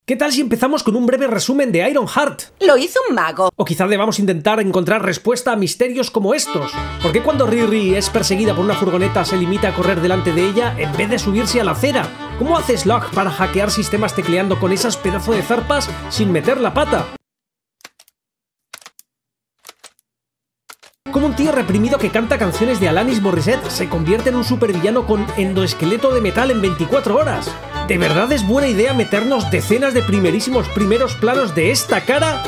¿Qué tal si empezamos con un breve resumen de Ironheart? Lo hizo un mago. O quizás debamos intentar encontrar respuesta a misterios como estos. ¿Por qué cuando Riri es perseguida por una furgoneta se limita a correr delante de ella en vez de subirse a la acera? ¿Cómo hace Slug para hackear sistemas tecleando con esas pedazos de zarpas sin meter la pata? ¿Cómo un tío reprimido que canta canciones de Alanis Morissette se convierte en un supervillano con endoesqueleto de metal en 24 horas? ¿De verdad es buena idea meternos decenas de primeros planos de esta cara?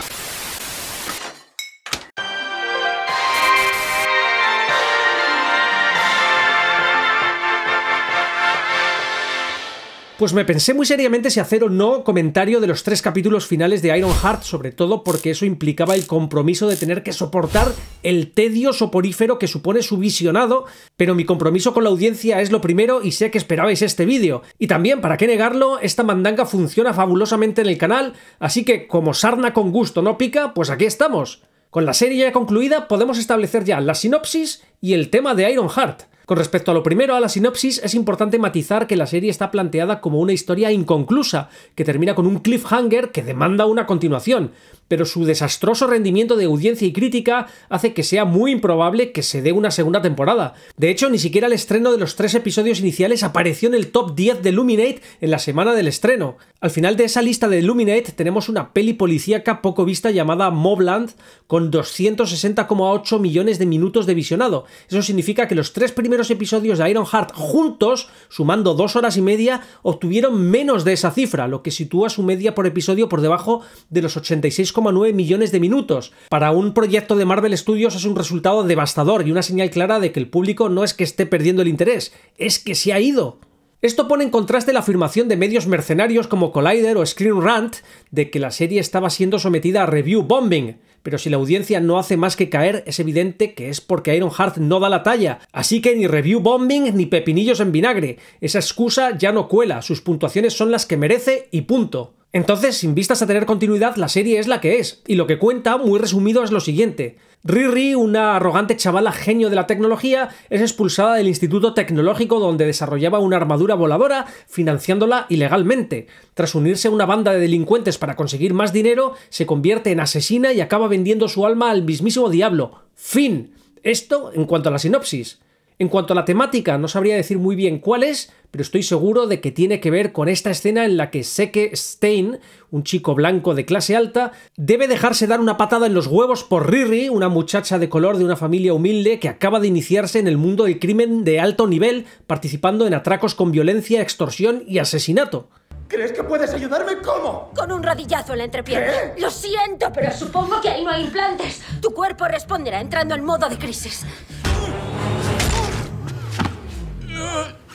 Pues me pensé muy seriamente si hacer o no comentario de los 3 capítulos finales de Ironheart, sobre todo porque eso implicaba el compromiso de tener que soportar el tedio soporífero que supone su visionado, pero mi compromiso con la audiencia es lo primero y sé que esperabais este vídeo. Y también, para qué negarlo, esta mandanga funciona fabulosamente en el canal, así que como sarna con gusto no pica, pues aquí estamos. Con la serie ya concluida podemos establecer ya la sinopsis y el tema de Ironheart. Con respecto a lo primero, a la sinopsis, es importante matizar que la serie está planteada como una historia inconclusa, que termina con un cliffhanger que demanda una continuación, pero su desastroso rendimiento de audiencia y crítica hace que sea muy improbable que se dé una segunda temporada. De hecho, ni siquiera el estreno de los 3 episodios iniciales apareció en el top 10 de Illuminate en la semana del estreno. Al final de esa lista de Illuminate tenemos una peli policíaca poco vista llamada Mobland, con 260,8 millones de minutos de visionado. Eso significa que los 3 primeros episodios de Ironheart juntos, sumando 2 horas y media, obtuvieron menos de esa cifra, lo que sitúa su media por episodio por debajo de los 86,9 millones de minutos. Para un proyecto de Marvel Studios es un resultado devastador y una señal clara de que el público no es que esté perdiendo el interés, es que se ha ido. Esto pone en contraste la afirmación de medios mercenarios como Collider o Screen Rant de que la serie estaba siendo sometida a review bombing. Pero si la audiencia no hace más que caer, es evidente que es porque Ironheart no da la talla. Así que ni review bombing ni pepinillos en vinagre. Esa excusa ya no cuela, sus puntuaciones son las que merece y punto. Entonces, sin vistas a tener continuidad, la serie es la que es, y lo que cuenta, muy resumido, es lo siguiente. Riri, una arrogante chavala genio de la tecnología, es expulsada del instituto tecnológico donde desarrollaba una armadura voladora, financiándola ilegalmente. Tras unirse a una banda de delincuentes para conseguir más dinero, se convierte en asesina y acaba vendiendo su alma al mismísimo diablo. Fin. Esto en cuanto a la sinopsis. En cuanto a la temática, no sabría decir muy bien cuál es, pero estoy seguro de que tiene que ver con esta escena en la que Seke Stein, un chico blanco de clase alta, debe dejarse dar una patada en los huevos por Riri, una muchacha de color de una familia humilde que acaba de iniciarse en el mundo del crimen de alto nivel, participando en atracos con violencia, extorsión y asesinato. ¿Crees que puedes ayudarme? ¿Cómo? Con un rodillazo en la entrepierna. ¿Qué? Lo siento, pero supongo que ahí no hay implantes. Tu cuerpo responderá entrando en modo de crisis.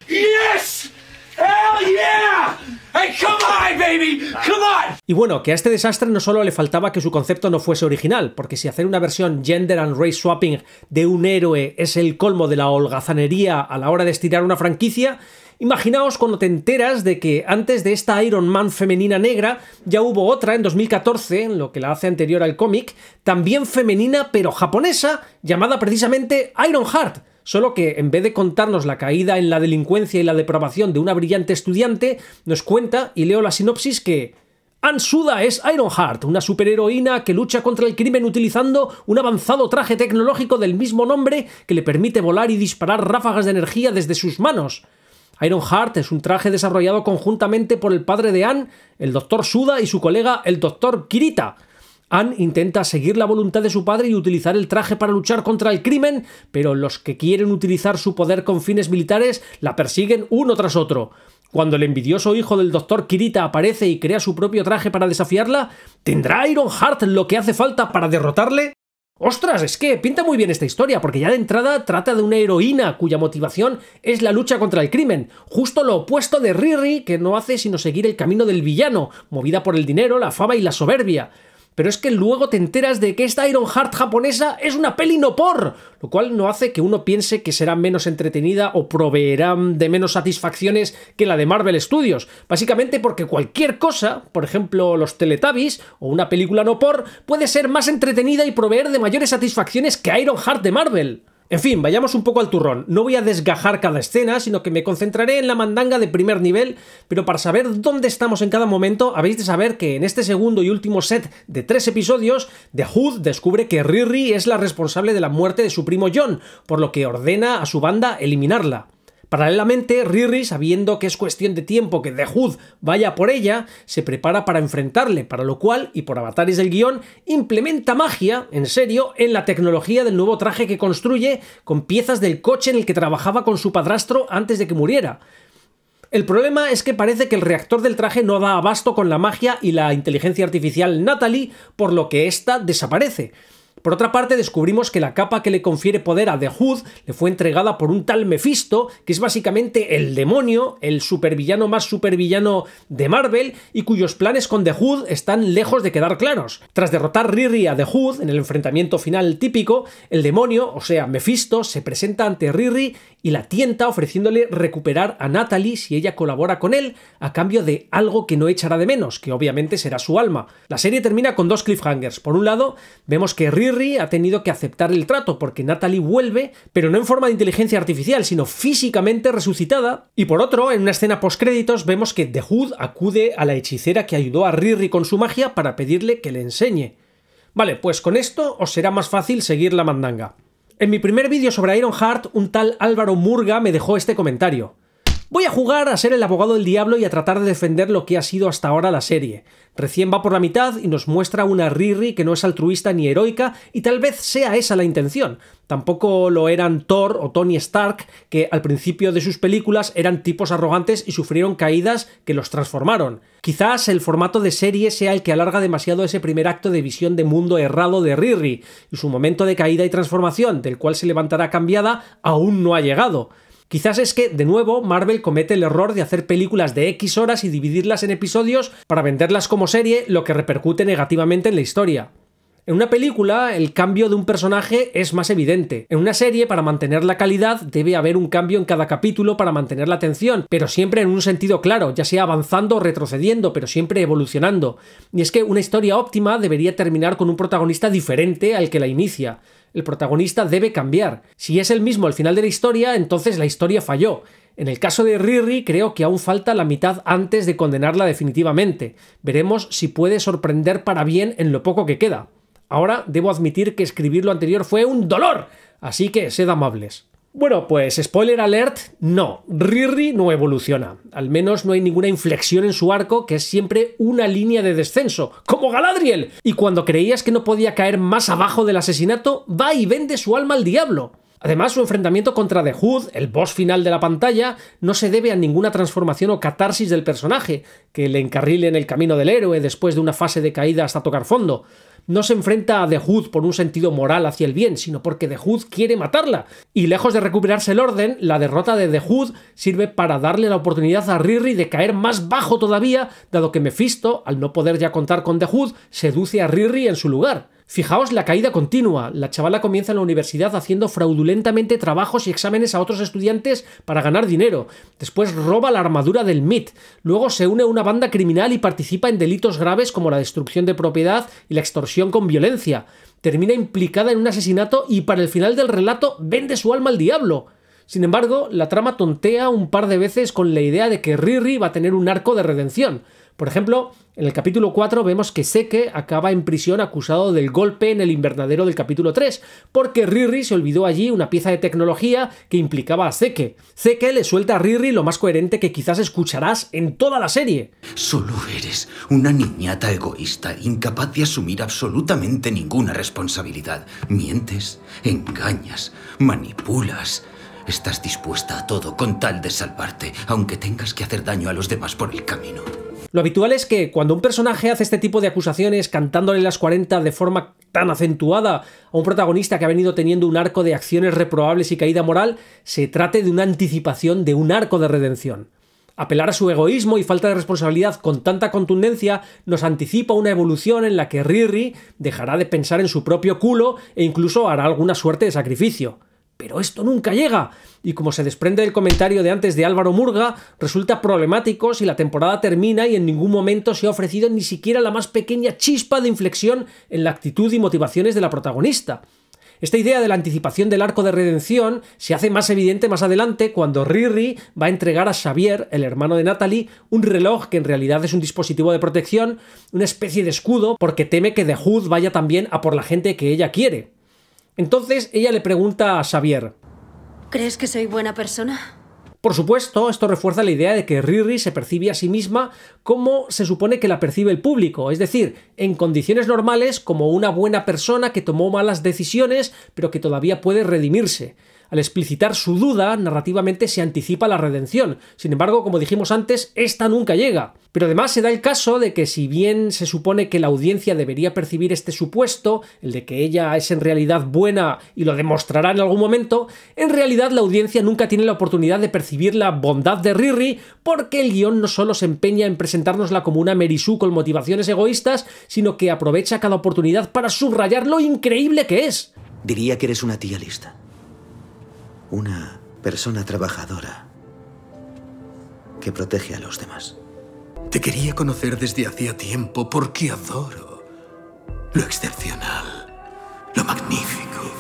¡Yes! ¡Hell yeah! ¡Hey, come on, baby! ¡Come on! Y bueno, que a este desastre no solo le faltaba que su concepto no fuese original, porque si hacer una versión gender and race swapping de un héroe es el colmo de la holgazanería a la hora de estirar una franquicia, imaginaos cuando te enteras de que antes de esta Iron Man femenina negra ya hubo otra en 2014, en lo que la hace anterior al cómic, también femenina pero japonesa, llamada precisamente Ironheart. Solo que en vez de contarnos la caída en la delincuencia y la depravación de una brillante estudiante, nos cuenta, y leo la sinopsis, que Ansuda es Ironheart, una superheroína que lucha contra el crimen utilizando un avanzado traje tecnológico del mismo nombre que le permite volar y disparar ráfagas de energía desde sus manos. Ironheart es un traje desarrollado conjuntamente por el padre de Anne, el Dr. Suda, y su colega, el Dr. Kirita. Anne intenta seguir la voluntad de su padre y utilizar el traje para luchar contra el crimen, pero los que quieren utilizar su poder con fines militares la persiguen uno tras otro. Cuando el envidioso hijo del Dr. Kirita aparece y crea su propio traje para desafiarla, ¿tendrá Ironheart lo que hace falta para derrotarle? ¡Ostras! Es que pinta muy bien esta historia, porque ya de entrada trata de una heroína cuya motivación es la lucha contra el crimen, justo lo opuesto de Riri, que no hace sino seguir el camino del villano, movida por el dinero, la fama y la soberbia. Pero es que luego te enteras de que esta Ironheart japonesa es una peli no por, lo cual no hace que uno piense que será menos entretenida o proveerá de menos satisfacciones que la de Marvel Studios, básicamente porque cualquier cosa, por ejemplo los Teletubbies o una película no por, puede ser más entretenida y proveer de mayores satisfacciones que Ironheart de Marvel. En fin, vayamos un poco al turrón. No voy a desgajar cada escena, sino que me concentraré en la mandanga de primer nivel, pero para saber dónde estamos en cada momento, habéis de saber que en este segundo y último set de 3 episodios, The Hood descubre que Riri es la responsable de la muerte de su primo John, por lo que ordena a su banda eliminarla. Paralelamente, Riri, sabiendo que es cuestión de tiempo que The Hood vaya por ella, se prepara para enfrentarle, para lo cual, y por avatares del guión, implementa magia, en serio, en la tecnología del nuevo traje que construye con piezas del coche en el que trabajaba con su padrastro antes de que muriera. El problema es que parece que el reactor del traje no da abasto con la magia y la inteligencia artificial Natalie, por lo que ésta desaparece. Por otra parte, descubrimos que la capa que le confiere poder a The Hood le fue entregada por un tal Mephisto, que es básicamente el demonio, el supervillano más supervillano de Marvel, y cuyos planes con The Hood están lejos de quedar claros. Tras derrotar Riri a The Hood en el enfrentamiento final típico, el demonio, o sea Mephisto, se presenta ante Riri y la tienta ofreciéndole recuperar a Natalie si ella colabora con él, a cambio de algo que no echará de menos, que obviamente será su alma. La serie termina con 2 cliffhangers. Por un lado, vemos que Riri ha tenido que aceptar el trato porque Natalie vuelve, pero no en forma de inteligencia artificial, sino físicamente resucitada. Y por otro, en una escena postcréditos vemos que The Hood acude a la hechicera que ayudó a Riri con su magia para pedirle que le enseñe. Vale, pues con esto os será más fácil seguir la mandanga. En mi primer vídeo sobre Ironheart, un tal Álvaro Murga me dejó este comentario. Voy a jugar a ser el abogado del diablo y a tratar de defender lo que ha sido hasta ahora la serie. Recién va por la mitad y nos muestra una Riri que no es altruista ni heroica, y tal vez sea esa la intención. Tampoco lo eran Thor o Tony Stark, que al principio de sus películas eran tipos arrogantes y sufrieron caídas que los transformaron. Quizás el formato de serie sea el que alarga demasiado ese primer acto de visión de mundo errado de Riri, y su momento de caída y transformación, del cual se levantará cambiada, aún no ha llegado. Quizás es que, de nuevo, Marvel comete el error de hacer películas de X horas y dividirlas en episodios para venderlas como serie, lo que repercute negativamente en la historia. En una película, el cambio de un personaje es más evidente. En una serie, para mantener la calidad, debe haber un cambio en cada capítulo para mantener la atención, pero siempre en un sentido claro, ya sea avanzando o retrocediendo, pero siempre evolucionando. Y es que una historia óptima debería terminar con un protagonista diferente al que la inicia. El protagonista debe cambiar. Si es el mismo al final de la historia, entonces la historia falló. En el caso de Riri, creo que aún falta la mitad antes de condenarla definitivamente. Veremos si puede sorprender para bien en lo poco que queda. Ahora, debo admitir que escribir lo anterior fue un dolor, así que sed amables. Bueno, pues spoiler alert, no, Riri no evoluciona. Al menos no hay ninguna inflexión en su arco, que es siempre una línea de descenso, como Galadriel. Y cuando creías que no podía caer más abajo del asesinato, va y vende su alma al diablo. Además, su enfrentamiento contra The Hood, el boss final de la pantalla, no se debe a ninguna transformación o catarsis del personaje, que le encarrile en el camino del héroe después de una fase de caída hasta tocar fondo. No se enfrenta a The Hood por un sentido moral hacia el bien, sino porque The Hood quiere matarla. Y lejos de recuperarse el orden, la derrota de The Hood sirve para darle la oportunidad a Riri de caer más bajo todavía, dado que Mephisto, al no poder ya contar con The Hood, seduce a Riri en su lugar. Fijaos la caída continua. La chavala comienza en la universidad haciendo fraudulentamente trabajos y exámenes a otros estudiantes para ganar dinero. Después roba la armadura del MIT. Luego se une a una banda criminal y participa en delitos graves como la destrucción de propiedad y la extorsión con violencia. Termina implicada en un asesinato y para el final del relato vende su alma al diablo. Sin embargo, la trama tontea un par de veces con la idea de que Riri va a tener un arco de redención. Por ejemplo, en el capítulo 4 vemos que Zeke acaba en prisión acusado del golpe en el invernadero del capítulo 3, porque Riri se olvidó allí una pieza de tecnología que implicaba a Zeke. Zeke le suelta a Riri lo más coherente que quizás escucharás en toda la serie. Solo eres una niñata egoísta, incapaz de asumir absolutamente ninguna responsabilidad. Mientes, engañas, manipulas. Estás dispuesta a todo con tal de salvarte, aunque tengas que hacer daño a los demás por el camino. Lo habitual es que cuando un personaje hace este tipo de acusaciones cantándole las 40 de forma tan acentuada a un protagonista que ha venido teniendo un arco de acciones reprobables y caída moral, se trate de una anticipación de un arco de redención. Apelar a su egoísmo y falta de responsabilidad con tanta contundencia nos anticipa una evolución en la que Riri dejará de pensar en su propio culo e incluso hará alguna suerte de sacrificio. Pero esto nunca llega, y como se desprende del comentario de antes de Álvaro Murga, resulta problemático si la temporada termina y en ningún momento se ha ofrecido ni siquiera la más pequeña chispa de inflexión en la actitud y motivaciones de la protagonista. Esta idea de la anticipación del arco de redención se hace más evidente más adelante cuando Riri va a entregar a Xavier, el hermano de Natalie, un reloj que en realidad es un dispositivo de protección, una especie de escudo, porque teme que The Hood vaya también a por la gente que ella quiere. Entonces ella le pregunta a Xavier: ¿crees que soy buena persona? Por supuesto, esto refuerza la idea de que Riri se percibe a sí misma como se supone que la percibe el público, es decir, en condiciones normales como una buena persona que tomó malas decisiones pero que todavía puede redimirse. Al explicitar su duda, narrativamente se anticipa la redención. Sin embargo, como dijimos antes, esta nunca llega. Pero además se da el caso de que si bien se supone que la audiencia debería percibir este supuesto, el de que ella es en realidad buena y lo demostrará en algún momento, en realidad la audiencia nunca tiene la oportunidad de percibir la bondad de Riri, porque el guión no solo se empeña en presentárnosla como una Mary Sue con motivaciones egoístas, sino que aprovecha cada oportunidad para subrayar lo increíble que es. Diría que eres una tía lista. Una persona trabajadora que protege a los demás. Te quería conocer desde hacía tiempo porque adoro lo excepcional, lo magnífico,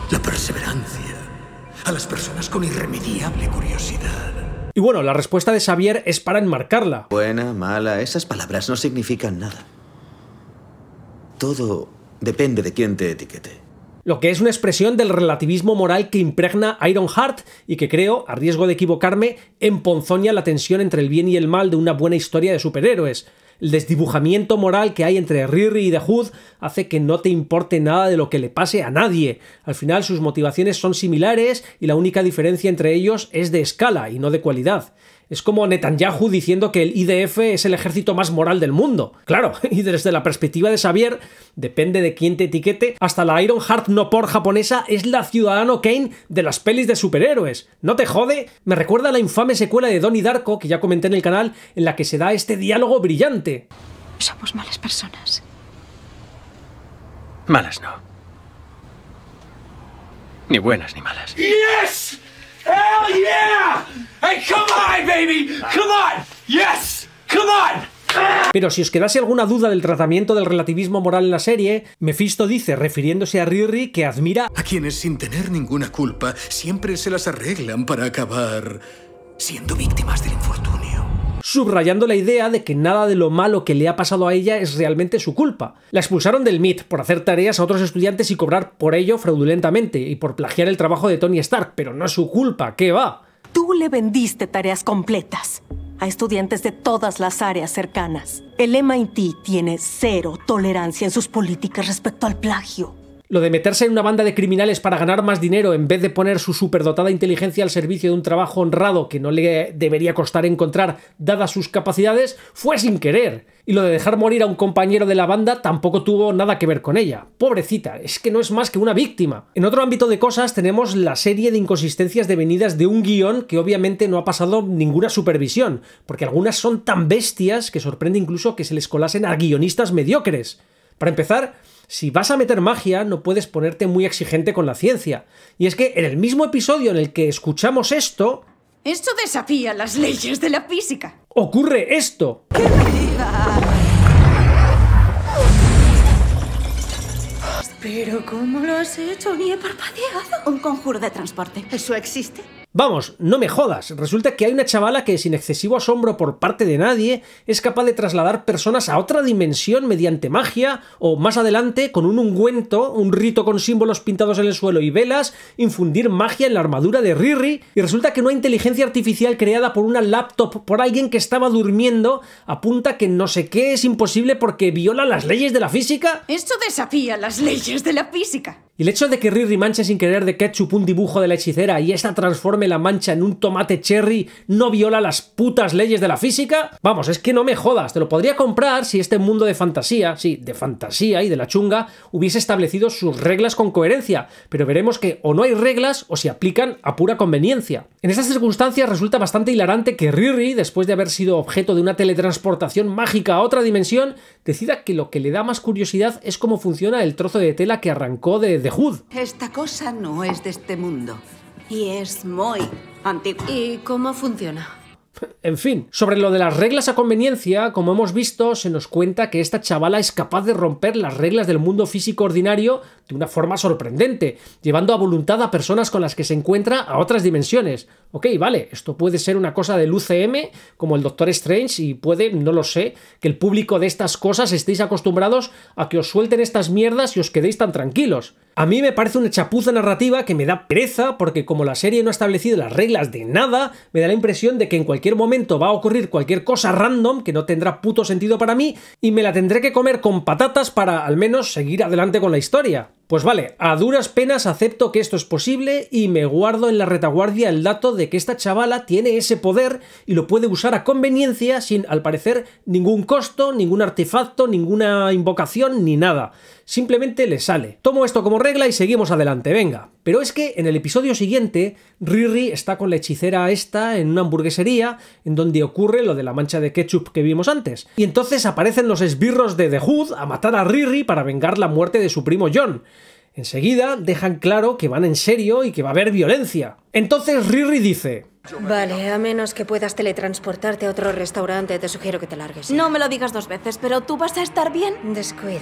la perseverancia, a las personas con irremediable curiosidad. Y bueno, la respuesta de Xavier es para enmarcarla. Buena, mala, esas palabras no significan nada. Todo depende de quién te etiquete. Lo que es una expresión del relativismo moral que impregna Ironheart y que creo, a riesgo de equivocarme, emponzoña la tensión entre el bien y el mal de una buena historia de superhéroes. El desdibujamiento moral que hay entre Riri y The Hood hace que no te importe nada de lo que le pase a nadie. Al final sus motivaciones son similares y la única diferencia entre ellos es de escala y no de cualidad. Es como Netanyahu diciendo que el IDF es el ejército más moral del mundo. Claro, y desde la perspectiva de Xavier, depende de quién te etiquete, hasta la Ironheart no por japonesa es la Ciudadano Kane de las pelis de superhéroes. ¿No te jode? Me recuerda a la infame secuela de Donnie Darko, que ya comenté en el canal, en la que se da este diálogo brillante. Somos malas personas. Malas no. Ni buenas ni malas. Yes! Hell yeah! Hey, come on, baby! Come on! Yes! Come on! Pero si os quedase alguna duda del tratamiento del relativismo moral en la serie, Mephisto dice, refiriéndose a Riri, que admira A quienes sin tener ninguna culpa siempre se las arreglan para acabar siendo víctimas del infortunio. Subrayando la idea de que nada de lo malo que le ha pasado a ella es realmente su culpa. La expulsaron del MIT por hacer tareas a otros estudiantes y cobrar por ello fraudulentamente, y por plagiar el trabajo de Tony Stark, pero no es su culpa, ¿qué va? Tú le vendiste tareas completas a estudiantes de todas las áreas cercanas. El MIT tiene cero tolerancia en sus políticas respecto al plagio. Lo de meterse en una banda de criminales para ganar más dinero en vez de poner su superdotada inteligencia al servicio de un trabajo honrado que no le debería costar encontrar dadas sus capacidades fue sin querer. Y lo de dejar morir a un compañero de la banda tampoco tuvo nada que ver con ella. Pobrecita, es que no es más que una víctima. En otro ámbito de cosas tenemos la serie de inconsistencias devenidas de un guión que obviamente no ha pasado ninguna supervisión, porque algunas son tan bestias que sorprende incluso que se les colasen a guionistas mediocres. Para empezar, si vas a meter magia, no puedes ponerte muy exigente con la ciencia. Y es que en el mismo episodio en el que escuchamos esto... Esto desafía las leyes de la física. Ocurre esto. ¿Pero cómo lo has hecho? Ni he parpadeado. Un conjuro de transporte. ¿Eso existe? Vamos, no me jodas. Resulta que hay una chavala que, sin excesivo asombro por parte de nadie, es capaz de trasladar personas a otra dimensión mediante magia, o más adelante, con un ungüento, un rito con símbolos pintados en el suelo y velas, infundir magia en la armadura de Riri, y resulta que una inteligencia artificial creada por una laptop por alguien que estaba durmiendo apunta que no sé qué es imposible porque viola las leyes de la física. Esto desafía las leyes de la física. Y el hecho de que Riri manche sin querer de ketchup un dibujo de la hechicera y esta transforme la mancha en un tomate cherry no viola las putas leyes de la física. Vamos, es que no me jodas, te lo podría comprar si este mundo de fantasía, sí, de fantasía y de la chunga, hubiese establecido sus reglas con coherencia, pero veremos que o no hay reglas o se aplican a pura conveniencia. En estas circunstancias resulta bastante hilarante que Riri, después de haber sido objeto de una teletransportación mágica a otra dimensión, decida que lo que le da más curiosidad es cómo funciona el trozo de tela que arrancó de The Hood. Esta cosa no es de este mundo. Y es muy antiguo. ¿Y cómo funciona? En fin, sobre lo de las reglas a conveniencia, como hemos visto, se nos cuenta que esta chavala es capaz de romper las reglas del mundo físico ordinario de una forma sorprendente, llevando a voluntad a personas con las que se encuentra a otras dimensiones. Ok, vale, esto puede ser una cosa del UCM, como el Doctor Strange, y puede, no lo sé, que el público de estas cosas estéis acostumbrados a que os suelten estas mierdas y os quedéis tan tranquilos. A mí me parece una chapuza narrativa que me da pereza, porque como la serie no ha establecido las reglas de nada, me da la impresión de que en cualquier momento va a ocurrir cualquier cosa random que no tendrá puto sentido para mí y me la tendré que comer con patatas para al menos seguir adelante con la historia. Pues vale, a duras penas acepto que esto es posible y me guardo en la retaguardia el dato de que esta chavala tiene ese poder y lo puede usar a conveniencia sin, al parecer, ningún costo, ningún artefacto, ninguna invocación ni nada. Simplemente le sale. Tomo esto como regla y seguimos adelante, venga. Pero es que en el episodio siguiente, Riri está con la hechicera esta en una hamburguesería en donde ocurre lo de la mancha de ketchup que vimos antes. Y entonces aparecen los esbirros de The Hood a matar a Riri para vengar la muerte de su primo John. Enseguida dejan claro que van en serio y que va a haber violencia. Entonces Riri dice: Vale, a menos que puedas teletransportarte a otro restaurante, te sugiero que te largues. No me lo digas 2 veces, pero ¿tú vas a estar bien? Descuida.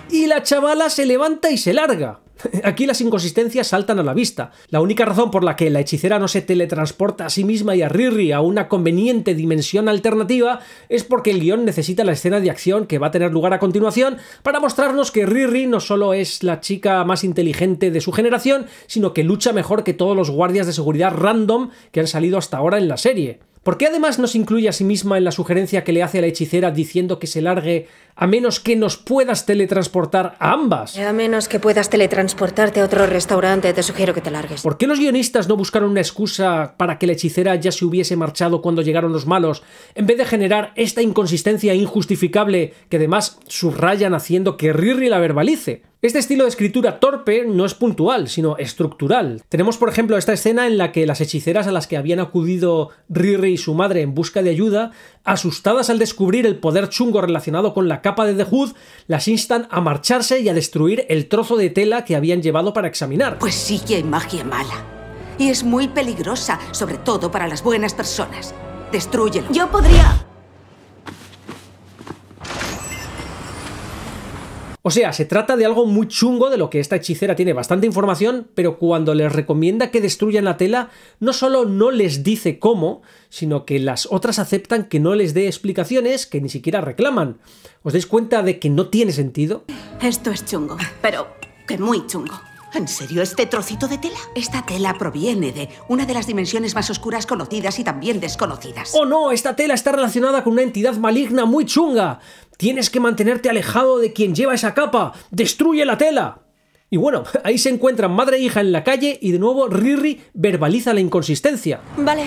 Y la chavala se levanta y se larga. Aquí las inconsistencias saltan a la vista. La única razón por la que la hechicera no se teletransporta a sí misma y a Riri a una conveniente dimensión alternativa es porque el guión necesita la escena de acción que va a tener lugar a continuación para mostrarnos que Riri no solo es la chica más inteligente de su generación, sino que lucha mejor que todos los guardias de seguridad random que han salido hasta ahora en la serie. ¿Por qué además no se incluye a sí misma en la sugerencia que le hace a la hechicera diciendo que se largue a menos que nos puedas teletransportar a ambas? A menos que puedas teletransportarte a otro restaurante, te sugiero que te largues. ¿Por qué los guionistas no buscaron una excusa para que la hechicera ya se hubiese marchado cuando llegaron los malos, en vez de generar esta inconsistencia injustificable que además subrayan haciendo que Riri la verbalice? Este estilo de escritura torpe no es puntual, sino estructural. Tenemos, por ejemplo, esta escena en la que las hechiceras a las que habían acudido Riri y su madre en busca de ayuda, asustadas al descubrir el poder chungo relacionado con la capa de The Hood, las instan a marcharse y a destruir el trozo de tela que habían llevado para examinar. Pues sí que hay magia mala. Y es muy peligrosa, sobre todo para las buenas personas. Destrúyelo. Yo podría... O sea, se trata de algo muy chungo de lo que esta hechicera tiene bastante información, pero cuando les recomienda que destruyan la tela, no solo no les dice cómo, sino que las otras aceptan que no les dé explicaciones que ni siquiera reclaman. ¿Os dais cuenta de que no tiene sentido? Esto es chungo, pero que muy chungo. ¿En serio este trocito de tela? Esta tela proviene de una de las dimensiones más oscuras conocidas y también desconocidas. ¡Oh no! Esta tela está relacionada con una entidad maligna muy chunga. Tienes que mantenerte alejado de quien lleva esa capa. ¡Destruye la tela! Y bueno, ahí se encuentran madre e hija en la calle y de nuevo Riri verbaliza la inconsistencia. Vale,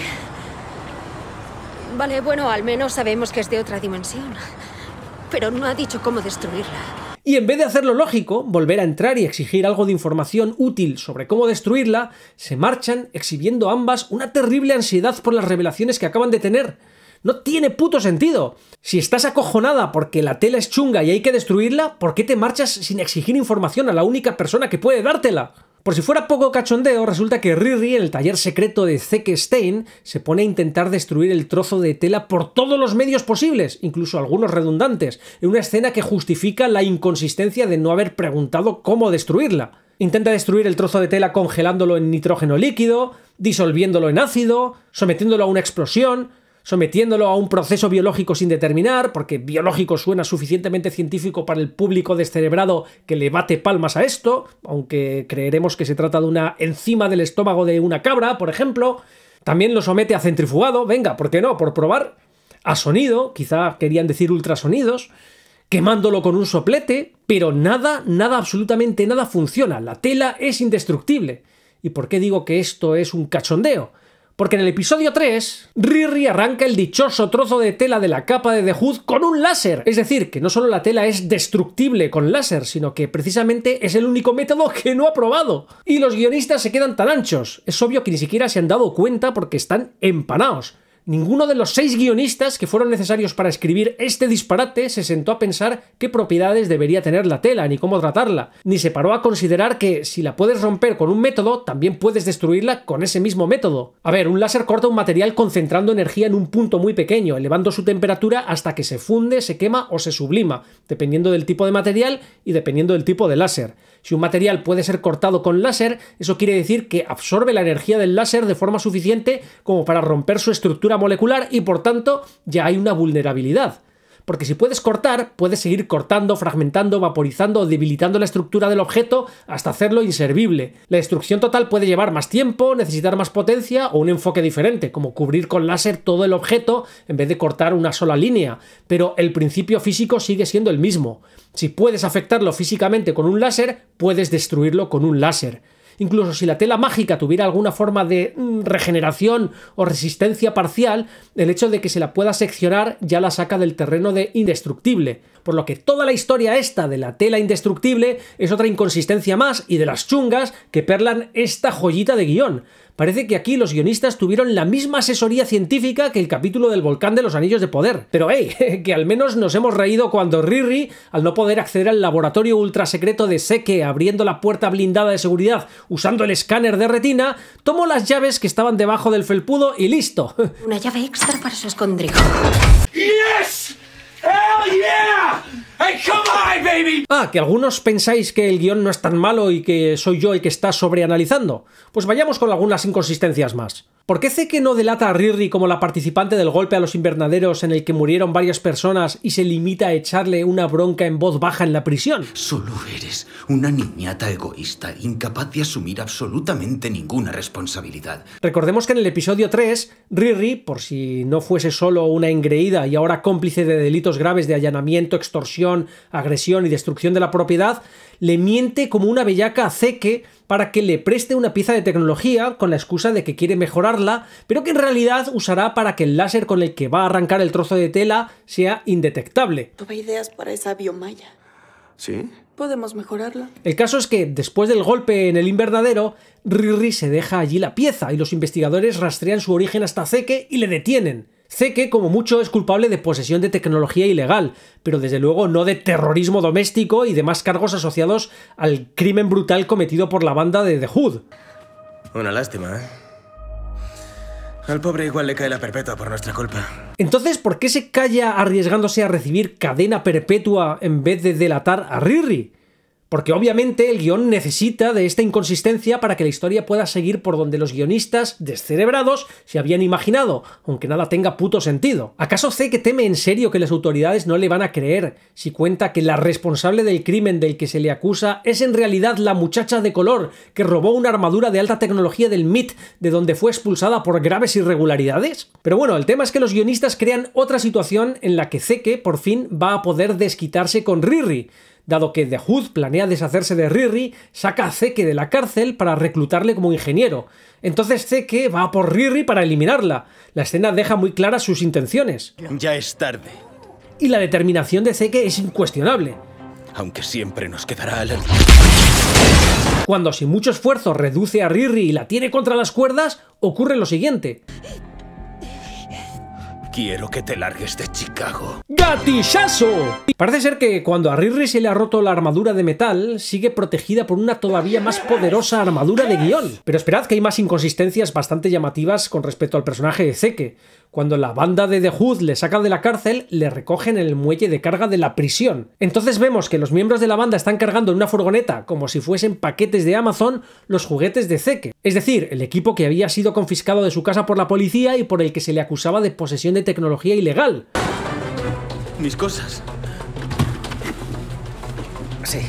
bueno, al menos sabemos que es de otra dimensión. Pero no ha dicho cómo destruirla. Y en vez de hacerlo lógico, volver a entrar y exigir algo de información útil sobre cómo destruirla, se marchan exhibiendo ambas una terrible ansiedad por las revelaciones que acaban de tener. No tiene puto sentido. Si estás acojonada porque la tela es chunga y hay que destruirla, ¿por qué te marchas sin exigir información a la única persona que puede dártela? Por si fuera poco cachondeo, resulta que Riri, en el taller secreto de Zeke Stein, se pone a intentar destruir el trozo de tela por todos los medios posibles, incluso algunos redundantes, en una escena que justifica la inconsistencia de no haber preguntado cómo destruirla. Intenta destruir el trozo de tela congelándolo en nitrógeno líquido, disolviéndolo en ácido, sometiéndolo a una explosión, sometiéndolo a un proceso biológico sin determinar, porque biológico suena suficientemente científico para el público descerebrado que le bate palmas a esto, aunque creeremos que se trata de una enzima del estómago de una cabra, por ejemplo. También lo somete a centrifugado, venga, ¿por qué no? Por probar. A sonido, quizá querían decir ultrasonidos, quemándolo con un soplete, pero nada, absolutamente nada funciona. La tela es indestructible. ¿Y por qué digo que esto es un cachondeo? Porque en el episodio 3, Riri arranca el dichoso trozo de tela de la capa de The Hood con un láser. Es decir, que no solo la tela es destructible con láser, sino que precisamente es el único método que no ha probado. Y los guionistas se quedan tan anchos. Es obvio que ni siquiera se han dado cuenta porque están empanados. Ninguno de los 6 guionistas que fueron necesarios para escribir este disparate se sentó a pensar qué propiedades debería tener la tela ni cómo tratarla, ni se paró a considerar que si la puedes romper con un método, también puedes destruirla con ese mismo método. A ver, un láser corta un material concentrando energía en un punto muy pequeño, elevando su temperatura hasta que se funde, se quema o se sublima, dependiendo del tipo de material y dependiendo del tipo de láser. Si un material puede ser cortado con láser, eso quiere decir que absorbe la energía del láser de forma suficiente como para romper su estructura molecular y por tanto ya hay una vulnerabilidad. Porque si puedes cortar, puedes seguir cortando, fragmentando, vaporizando o debilitando la estructura del objeto hasta hacerlo inservible. La destrucción total puede llevar más tiempo, necesitar más potencia o un enfoque diferente, como cubrir con láser todo el objeto en vez de cortar una sola línea, pero el principio físico sigue siendo el mismo. Si puedes afectarlo físicamente con un láser, puedes destruirlo con un láser. Incluso si la tela mágica tuviera alguna forma de regeneración o resistencia parcial, el hecho de que se la pueda seccionar ya la saca del terreno de indestructible. Por lo que toda la historia esta de la tela indestructible es otra inconsistencia más y de las chungas que perlan esta joyita de guión. Parece que aquí los guionistas tuvieron la misma asesoría científica que el capítulo del volcán de los anillos de poder. Pero hey, que al menos nos hemos reído cuando Riri, al no poder acceder al laboratorio ultra secreto de Zeke abriendo la puerta blindada de seguridad usando el escáner de retina, tomó las llaves que estaban debajo del felpudo y listo. Una llave extra para su escondrijo. Yes! Hell yeah! Hey, come on, baby! Ah, que algunos pensáis que el guión no es tan malo y que soy yo el que está sobreanalizando. Pues vayamos con algunas inconsistencias más. ¿Por qué Zeke no delata a Riri como la participante del golpe a los invernaderos en el que murieron varias personas y se limita a echarle una bronca en voz baja en la prisión? Solo eres una niñata egoísta, incapaz de asumir absolutamente ninguna responsabilidad. Recordemos que en el episodio 3, Riri, por si no fuese solo una engreída y ahora cómplice de delitos graves de allanamiento, extorsión, agresión y destrucción de la propiedad, le miente como una bellaca a Zeke para que le preste una pieza de tecnología con la excusa de que quiere mejorarla, pero que en realidad usará para que el láser con el que va a arrancar el trozo de tela sea indetectable. Tuve ideas para esa biomalla. ¿Sí? Podemos mejorarla. El caso es que, después del golpe en el invernadero, Riri se deja allí la pieza y los investigadores rastrean su origen hasta Zeke y le detienen. Zeke, como mucho, es culpable de posesión de tecnología ilegal, pero desde luego no de terrorismo doméstico y demás cargos asociados al crimen brutal cometido por la banda de The Hood. Una lástima, ¿eh? Al pobre igual le cae la perpetua por nuestra culpa. Entonces, ¿por qué se calla arriesgándose a recibir cadena perpetua en vez de delatar a Riri? Porque obviamente el guión necesita de esta inconsistencia para que la historia pueda seguir por donde los guionistas descerebrados se habían imaginado, aunque nada tenga puto sentido. ¿Acaso Zeke teme en serio que las autoridades no le van a creer si cuenta que la responsable del crimen del que se le acusa es en realidad la muchacha de color que robó una armadura de alta tecnología del MIT de donde fue expulsada por graves irregularidades? Pero bueno, el tema es que los guionistas crean otra situación en la que Zeke por fin va a poder desquitarse con Riri. Dado que The Hood planea deshacerse de Riri, saca a Zeke de la cárcel para reclutarle como ingeniero. Entonces Zeke va a por Riri para eliminarla. La escena deja muy claras sus intenciones. Ya es tarde. Y la determinación de Zeke es incuestionable. Aunque siempre nos quedará al... Cuando sin mucho esfuerzo reduce a Riri y la tiene contra las cuerdas, ocurre lo siguiente. Quiero que te largues de Chicago. ¡Gatillazo! Parece ser que cuando a Riri se le ha roto la armadura de metal, sigue protegida por una todavía más poderosa armadura de guión. Pero esperad que hay más inconsistencias bastante llamativas con respecto al personaje de Zeke. Cuando la banda de The Hood le saca de la cárcel, le recogen en el muelle de carga de la prisión. Entonces vemos que los miembros de la banda están cargando en una furgoneta, como si fuesen paquetes de Amazon, los juguetes de Zeke. Es decir, el equipo que había sido confiscado de su casa por la policía y por el que se le acusaba de posesión de tecnología ilegal. Mis cosas. Sí.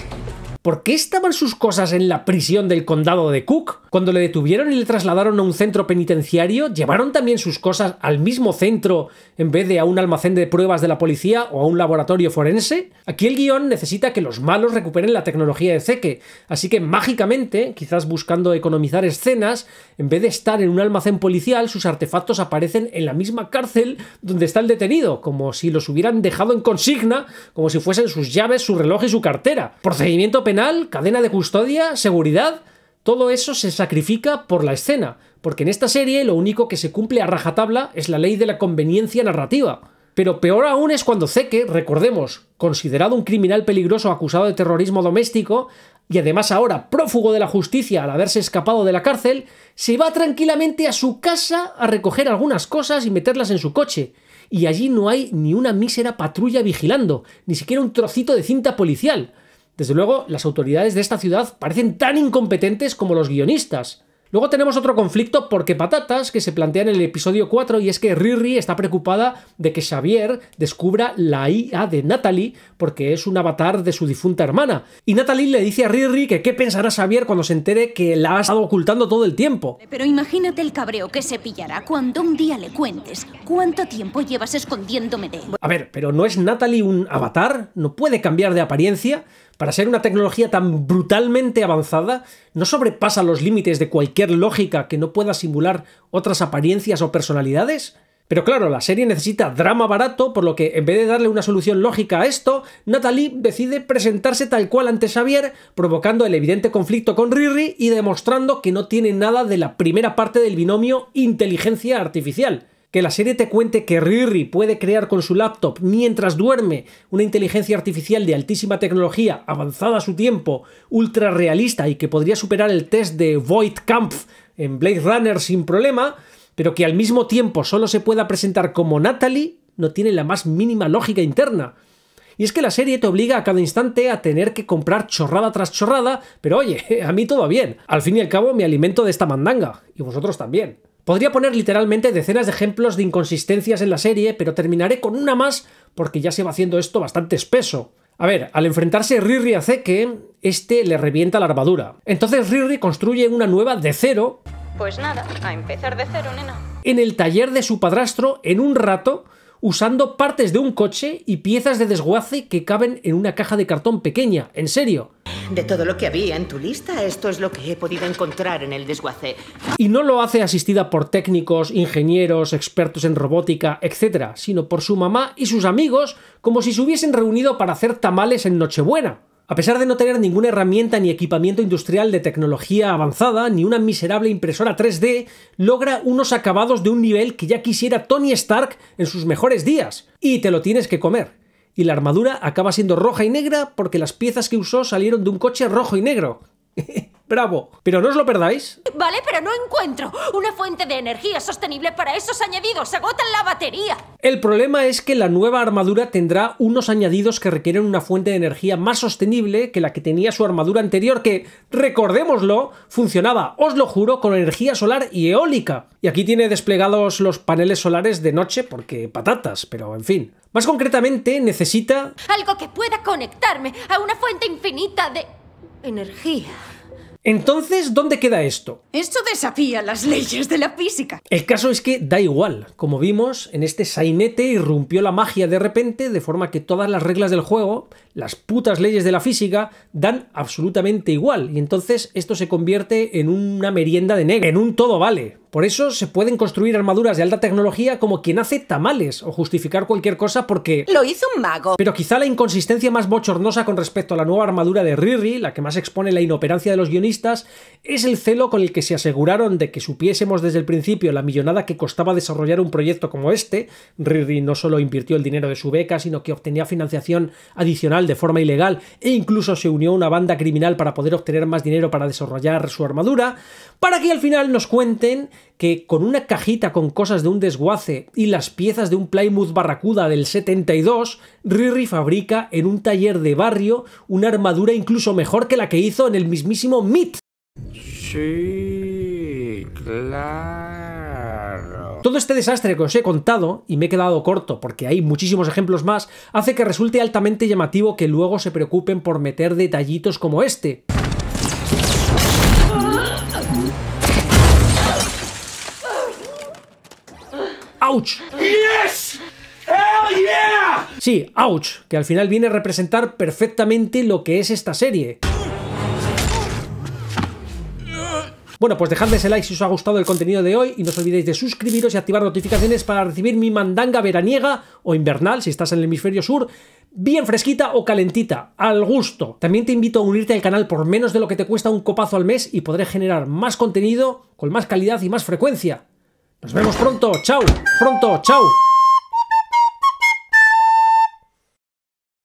¿Por qué estaban sus cosas en la prisión del condado de Cook? Cuando le detuvieron y le trasladaron a un centro penitenciario, ¿llevaron también sus cosas al mismo centro en vez de a un almacén de pruebas de la policía o a un laboratorio forense? Aquí el guión necesita que los malos recuperen la tecnología de Zeke, así que mágicamente, quizás buscando economizar escenas, en vez de estar en un almacén policial, sus artefactos aparecen en la misma cárcel donde está el detenido, como si los hubieran dejado en consigna, como si fuesen sus llaves, su reloj y su cartera. Procedimiento penal, cadena de custodia, seguridad... Todo eso se sacrifica por la escena, porque en esta serie lo único que se cumple a rajatabla es la ley de la conveniencia narrativa. Pero peor aún es cuando Zeke, recordemos, considerado un criminal peligroso acusado de terrorismo doméstico, y además ahora prófugo de la justicia al haberse escapado de la cárcel, se va tranquilamente a su casa a recoger algunas cosas y meterlas en su coche. Y allí no hay ni una mísera patrulla vigilando, ni siquiera un trocito de cinta policial. Desde luego, las autoridades de esta ciudad parecen tan incompetentes como los guionistas. Luego tenemos otro conflicto porque patatas que se plantea en el episodio 4, y es que Riri está preocupada de que Xavier descubra la IA de Natalie porque es un avatar de su difunta hermana. Y Natalie le dice a Riri que qué pensará Xavier cuando se entere que la ha estado ocultando todo el tiempo. Pero imagínate el cabreo que se pillará cuando un día le cuentes cuánto tiempo llevas escondiéndome de él. A ver, ¿pero no es Natalie un avatar? ¿No puede cambiar de apariencia? Para ser una tecnología tan brutalmente avanzada, ¿no sobrepasa los límites de cualquier lógica que no pueda simular otras apariencias o personalidades? Pero claro, la serie necesita drama barato, por lo que en vez de darle una solución lógica a esto, Natalie decide presentarse tal cual ante Xavier, provocando el evidente conflicto con Riri y demostrando que no tiene nada de la primera parte del binomio inteligencia artificial. Que la serie te cuente que Riri puede crear con su laptop mientras duerme una inteligencia artificial de altísima tecnología, avanzada a su tiempo, ultra realista y que podría superar el test de Voight-Kampff en Blade Runner sin problema, pero que al mismo tiempo solo se pueda presentar como Natalie, no tiene la más mínima lógica interna. Y es que la serie te obliga a cada instante a tener que comprar chorrada tras chorrada, pero oye, a mí todo bien. Al fin y al cabo me alimento de esta mandanga, y vosotros también. Podría poner literalmente decenas de ejemplos de inconsistencias en la serie, pero terminaré con una más porque ya se va haciendo esto bastante espeso. A ver, al enfrentarse Riri a Zeke, este le revienta la armadura. Entonces Riri construye una nueva de cero. Pues nada, a empezar de cero, nena. En el taller de su padrastro en un rato, usando partes de un coche y piezas de desguace que caben en una caja de cartón pequeña. En serio. De todo lo que había en tu lista, esto es lo que he podido encontrar en el desguace. Y no lo hace asistida por técnicos, ingenieros, expertos en robótica, etc., sino por su mamá y sus amigos, como si se hubiesen reunido para hacer tamales en Nochebuena. A pesar de no tener ninguna herramienta ni equipamiento industrial de tecnología avanzada, ni una miserable impresora 3D, logra unos acabados de un nivel que ya quisiera Tony Stark en sus mejores días. Y te lo tienes que comer. Y la armadura acaba siendo roja y negra porque las piezas que usó salieron de un coche rojo y negro. ¡Bravo! Pero no os lo perdáis. Vale, pero no encuentro una fuente de energía sostenible para esos añadidos. ¡Agotan la batería! El problema es que la nueva armadura tendrá unos añadidos que requieren una fuente de energía más sostenible que la que tenía su armadura anterior, que, recordémoslo, funcionaba, os lo juro, con energía solar y eólica. Y aquí tiene desplegados los paneles solares de noche porque patatas, pero en fin. Más concretamente, necesita... algo que pueda conectarme a una fuente infinita de... energía. Entonces, ¿dónde queda esto? Eso desafía las leyes de la física. El caso es que da igual. Como vimos, en este sainete irrumpió la magia de repente, de forma que todas las reglas del juego, las putas leyes de la física, dan absolutamente igual. Y entonces esto se convierte en una merienda de negro, en un todo vale. Por eso se pueden construir armaduras de alta tecnología como quien hace tamales o justificar cualquier cosa porque... ¡lo hizo un mago! Pero quizá la inconsistencia más bochornosa con respecto a la nueva armadura de Riri, la que más expone la inoperancia de los guionistas, es el celo con el que se aseguraron de que supiésemos desde el principio la millonada que costaba desarrollar un proyecto como este. Riri no solo invirtió el dinero de su beca, sino que obtenía financiación adicional de forma ilegal e incluso se unió a una banda criminal para poder obtener más dinero para desarrollar su armadura, para que al final nos cuenten que con una cajita con cosas de un desguace y las piezas de un Plymouth Barracuda del 72, Riri fabrica en un taller de barrio una armadura incluso mejor que la que hizo en el mismísimo Myth. Sí, claro. Todo este desastre que os he contado, y me he quedado corto porque hay muchísimos ejemplos más, hace que resulte altamente llamativo que luego se preocupen por meter detallitos como este. ¡Ouch! Yes! Hell yeah! Sí, ouch, que al final viene a representar perfectamente lo que es esta serie. Bueno, pues dejadme ese like si os ha gustado el contenido de hoy y no os olvidéis de suscribiros y activar notificaciones para recibir mi mandanga veraniega o invernal, si estás en el hemisferio sur, bien fresquita o calentita, al gusto. También te invito a unirte al canal por menos de lo que te cuesta un copazo al mes y podré generar más contenido con más calidad y más frecuencia. Nos vemos pronto, chao, pronto, chao.